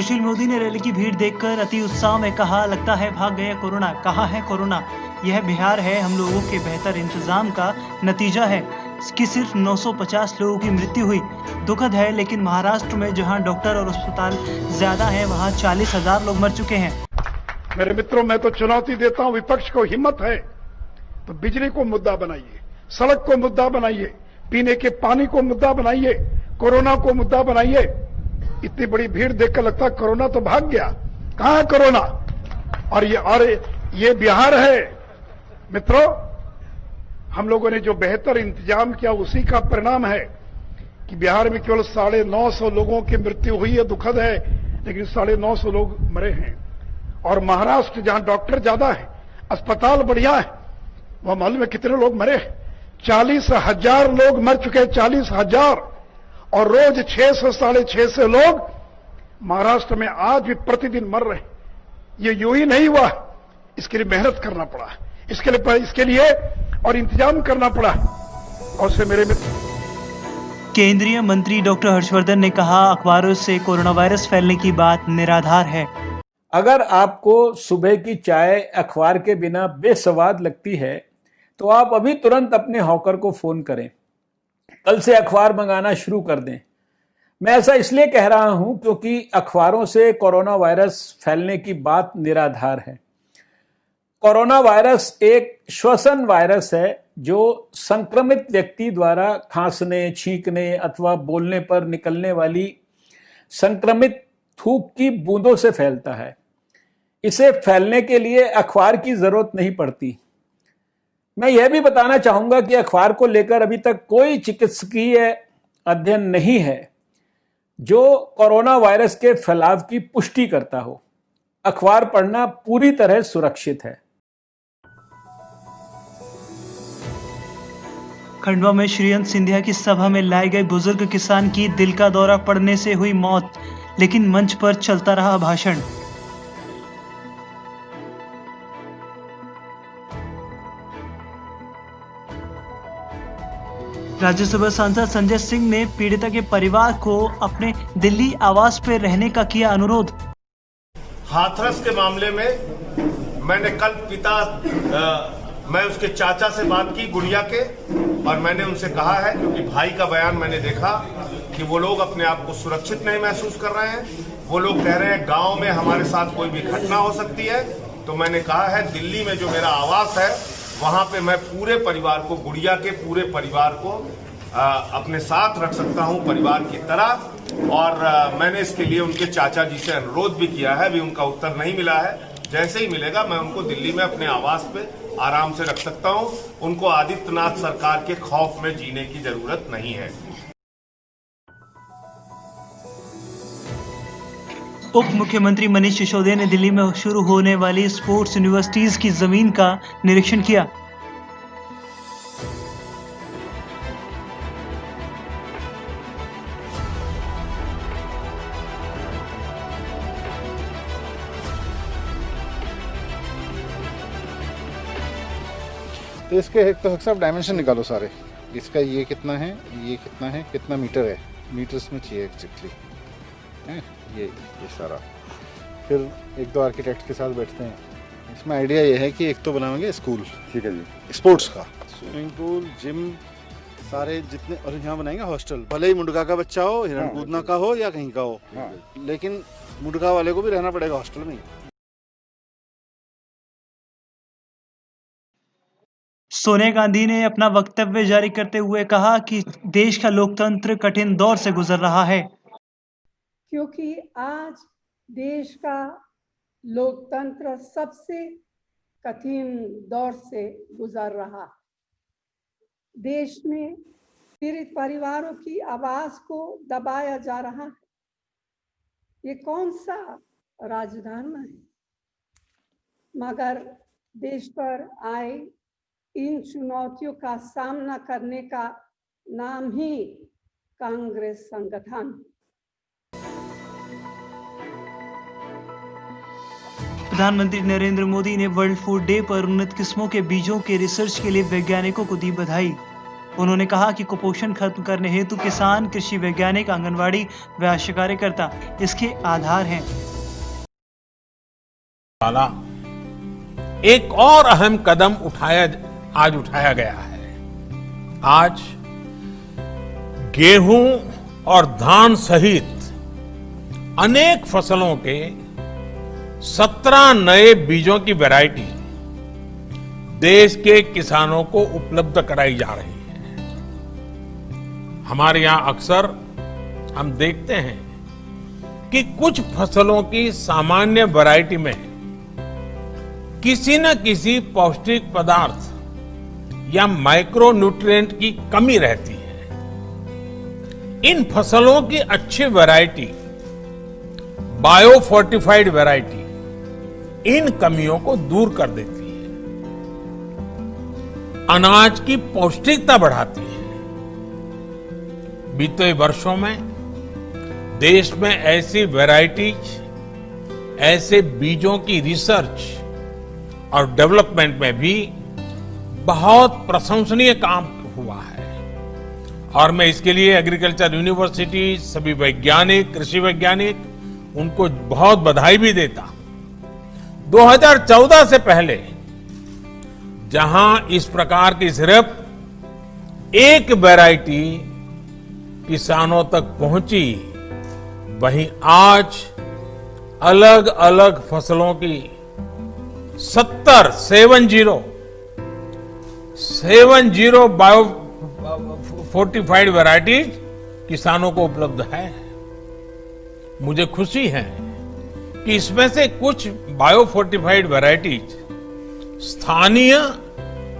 सुशील मोदी ने रैली की भीड़ देखकर अति उत्साह में कहा, लगता है भाग गया कोरोना। कहाँ है कोरोना? यह बिहार है हम लोगों के बेहतर इंतजाम का नतीजा है कि सिर्फ 950 लोगों की मृत्यु हुई। दुखद है, लेकिन महाराष्ट्र में जहां डॉक्टर और अस्पताल ज्यादा हैं, वहां 40,000 लोग मर चुके हैं। मेरे मित्रों, मैं तो चुनौती देता हूं, विपक्ष को हिम्मत है तो बिजली को मुद्दा बनाइए, सड़क को मुद्दा बनाइए, पीने के पानी को मुद्दा बनाइए, कोरोना को मुद्दा बनाइए। इतनी बड़ी भीड़ देखकर लगता है कोरोना तो भाग गया। कहां है कोरोना? और ये बिहार है। मित्रों, हम लोगों ने जो बेहतर इंतजाम किया उसी का परिणाम है कि बिहार में केवल 950 लोगों की मृत्यु हुई है। दुखद है, लेकिन 950 लोग मरे हैं। और महाराष्ट्र जहां डॉक्टर ज्यादा है, अस्पताल बढ़िया है, वह मालूम है कितने लोग मरे? 40,000 लोग मर चुके, 40,000। और रोज 600 650 लोग महाराष्ट्र में आज भी प्रतिदिन मर रहे हैं। ये यूं ही नहीं हुआ, इसके लिए मेहनत करना पड़ा, इसके लिए और इंतजाम करना पड़ा। और से मेरे मित्र, केंद्रीय मंत्री डॉक्टर हर्षवर्धन ने कहा, अखबारों से कोरोना वायरस फैलने की बात निराधार है। अगर आपको सुबह की चाय अखबार के बिना बेस्वाद लगती है तो आप अभी तुरंत अपने हॉकर को फोन करें, कल से अखबार मंगाना शुरू कर दें। मैं ऐसा इसलिए कह रहा हूं क्योंकि अखबारों से कोरोना वायरस फैलने की बात निराधार है। कोरोना वायरस एक श्वसन वायरस है जो संक्रमित व्यक्ति द्वारा खांसने, छींकने अथवा बोलने पर निकलने वाली संक्रमित थूक की बूंदों से फैलता है। इसे फैलने के लिए अखबार की जरूरत नहीं पड़ती। मैं यह भी बताना चाहूंगा कि अखबार को लेकर अभी तक कोई चिकित्सकीय अध्ययन नहीं है जो कोरोना वायरस के फैलाव की पुष्टि करता हो। अखबार पढ़ना पूरी तरह सुरक्षित है। खंडवा में श्रीयंत सिंधिया की सभा में लाए गए बुजुर्ग किसान की दिल का दौरा पड़ने से हुई मौत, लेकिन मंच पर चलता रहा भाषण। राज्यसभा सांसद संजय सिंह ने पीड़िता के परिवार को अपने दिल्ली आवास पर रहने का किया अनुरोध। हाथरस के मामले में मैंने कल मैं उसके चाचा से बात की, गुड़िया के, और मैंने उनसे कहा है, क्योंकि भाई का बयान मैंने देखा कि वो लोग अपने आप को सुरक्षित नहीं महसूस कर रहे हैं। वो लोग कह रहे हैं गांव में हमारे साथ कोई भी घटना हो सकती है। तो मैंने कहा है दिल्ली में जो मेरा आवास है वहां पे मैं पूरे परिवार को, गुड़िया के पूरे परिवार को अपने साथ रख सकता हूं परिवार की तरह। और मैंने इसके लिए उनके चाचा जी से अनुरोध भी किया है, अभी उनका उत्तर नहीं मिला है। जैसे ही मिलेगा मैं उनको दिल्ली में अपने आवास पे आराम से रख सकता हूं। उनको आदित्यनाथ सरकार के खौफ में जीने की जरूरत नहीं है। उप मुख्यमंत्री मनीष सिसोदिया ने दिल्ली में शुरू होने वाली स्पोर्ट्स यूनिवर्सिटीज की जमीन का निरीक्षण किया। तो इसके एक तो सब डायमेंशन निकालो सारे, इसका ये कितना है, ये कितना है, कितना मीटर है, मीटर्स में चाहिए एग्जैक्टली है ये सारा। फिर एक दो आर्किटेक्ट के साथ बैठते हैं। इसमें आइडिया ये है कि एक तो बनाएंगे स्कूल, ठीक है जी, स्पोर्ट्स का, स्विमिंग पूल, जिम, सारे जितने, और यहाँ बनाएंगे हॉस्टल। भले ही मुंडका का बच्चा हो, हिरणकूदना का हो या कहीं का हो, लेकिन मुंडका वाले को भी रहना पड़ेगा हॉस्टल में। सोनिया गांधी ने अपना वक्तव्य जारी करते हुए कहा कि देश का लोकतंत्र कठिन दौर से गुजर रहा है, क्योंकि आज देश का लोकतंत्र सबसे कठिन दौर से गुजर रहा। देश में पीड़ित परिवारों की आवाज को दबाया जा रहा है। ये कौन सा राजधर्म है? मगर देश पर आए इन चुनौतियों का सामना करने का नाम ही कांग्रेस संगठन। प्रधानमंत्री नरेंद्र मोदी ने वर्ल्ड फूड डे पर उन्नत किस्मों के बीजों के रिसर्च के लिए वैज्ञानिकों को दी बधाई। उन्होंने कहा कि कुपोषण खत्म करने हेतु किसान, कृषि वैज्ञानिक, आंगनवाड़ी व आशा कार्यकर्ता इसके आधार हैं। वाला एक और अहम कदम आज उठाया गया है। आज गेहूं और धान सहित अनेक फसलों के 17 नए बीजों की वैरायटी देश के किसानों को उपलब्ध कराई जा रही है। हमारे यहां अक्सर हम देखते हैं कि कुछ फसलों की सामान्य वैरायटी में किसी न किसी पौष्टिक पदार्थ या माइक्रो न्यूट्रिएंट की कमी रहती है। इन फसलों की अच्छी variety, bio fortified variety in कमियों को दूर कर देती है, अनाज की पौष्टिकता बढ़ाती है। बीते वर्षों में देश में ऐसी वैरायटीज, ऐसे बीजों की रिसर्च और डेवलपमेंट में भी बहुत प्रशंसनीय काम हुआ है और मैं इसके लिए एग्रीकल्चर यूनिवर्सिटी, सभी वैज्ञानिक, कृषि वैज्ञानिक उनको बहुत बधाई भी देता हूं। 2014 से पहले जहां इस प्रकार की सिर्फ एक वैरायटी किसानों तक पहुंची, वहीं आज अलग अलग फसलों की 70 बायो फोर्टिफाइड वैरायटीज किसानों को उपलब्ध है। मुझे खुशी है कि इसमें से कुछ बायो फोर्टिफाइड वैरायटीज स्थानीय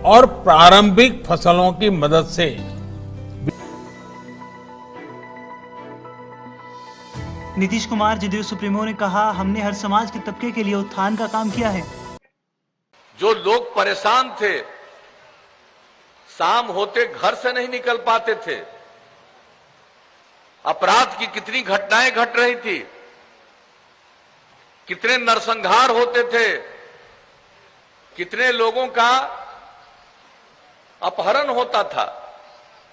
और प्रारंभिक फसलों की मदद से नीतीश कुमार जदयू सुप्रीमो ने कहा, हमने हर समाज के तबके के लिए उत्थान का काम किया है। जो लोग परेशान थे, शाम होते घर से नहीं निकल पाते थे, अपराध की कितनी घटनाएं घट रही थी, कितने नरसंहार होते थे, कितने लोगों का अपहरण होता था,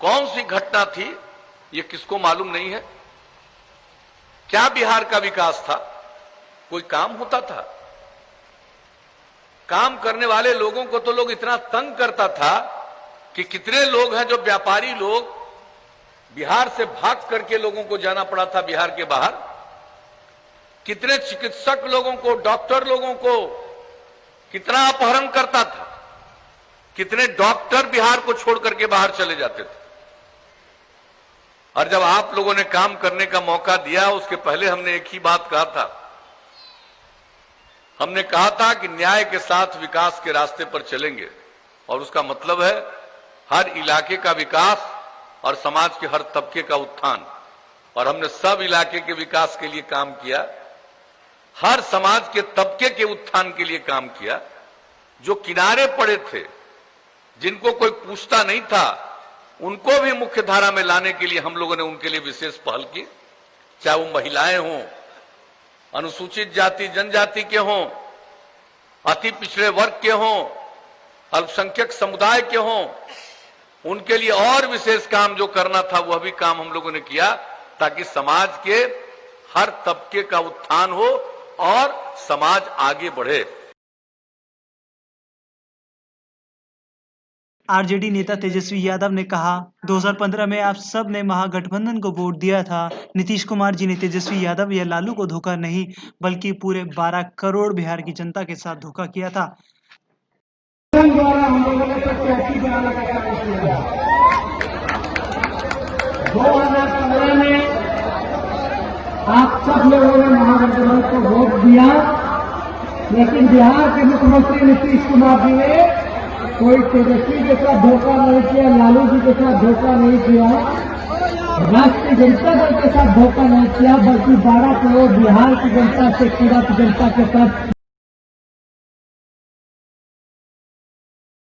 कौन सी घटना थी ये किसको मालूम नहीं है। क्या बिहार का विकास था? कोई काम होता था? काम करने वाले लोगों को तो लोग इतना तंग करता था कि कितने लोग हैं जो व्यापारी लोग बिहार से भाग करके लोगों को जाना पड़ा था बिहार के बाहर। कितने चिकित्सक लोगों को, डॉक्टर लोगों को कितना अपहरण करता था, कितने डॉक्टर बिहार को छोड़ करके बाहर चले जाते थे। और जब आप लोगों ने काम करने का मौका दिया, उसके पहले हमने एक ही बात कहा था, हमने कहा था कि न्याय के साथ विकास के रास्ते पर चलेंगे और उसका मतलब है हर इलाके का विकास और समाज के हर तबके का उत्थान। और हमने सब इलाके के विकास के लिए काम किया, हर समाज के तबके के उत्थान के लिए काम किया। जो किनारे पड़े थे, जिनको कोई पूछता नहीं था, उनको भी मुख्य धारा में लाने के लिए हम लोगों ने उनके लिए विशेष पहल की। चाहे वो महिलाएं हों, अनुसूचित जाति जनजाति के हों, अति पिछड़े वर्ग के हों, अल्पसंख्यक समुदाय के हों, उनके लिए और विशेष काम जो करना था वह भी काम हम लोगों ने किया, ताकि समाज के हर तबके का उत्थान हो और समाज आगे बढ़े। आरजेडी नेता तेजस्वी यादव ने कहा, 2015 में आप सब ने महागठबंधन को वोट दिया था। नीतीश कुमार जी ने तेजस्वी यादव या लालू को धोखा नहीं, बल्कि पूरे 12 करोड़ बिहार की जनता के साथ धोखा किया था। द्वारा हम लोगों ने प्रत्याशी बनाने का काम किया। 2015 में आप सब लोगों ने महागठबंधन को वोट दिया, लेकिन बिहार के मुख्यमंत्री नीतीश कुमार जी ने कोई तेजस्वी के साथ धोखा नहीं किया, लालू जी के साथ धोखा नहीं किया, राष्ट्रीय जनता दल के साथ धोखा नहीं किया, बल्कि 12 करोड़ बिहार की जनता से, पूरा जनता के साथ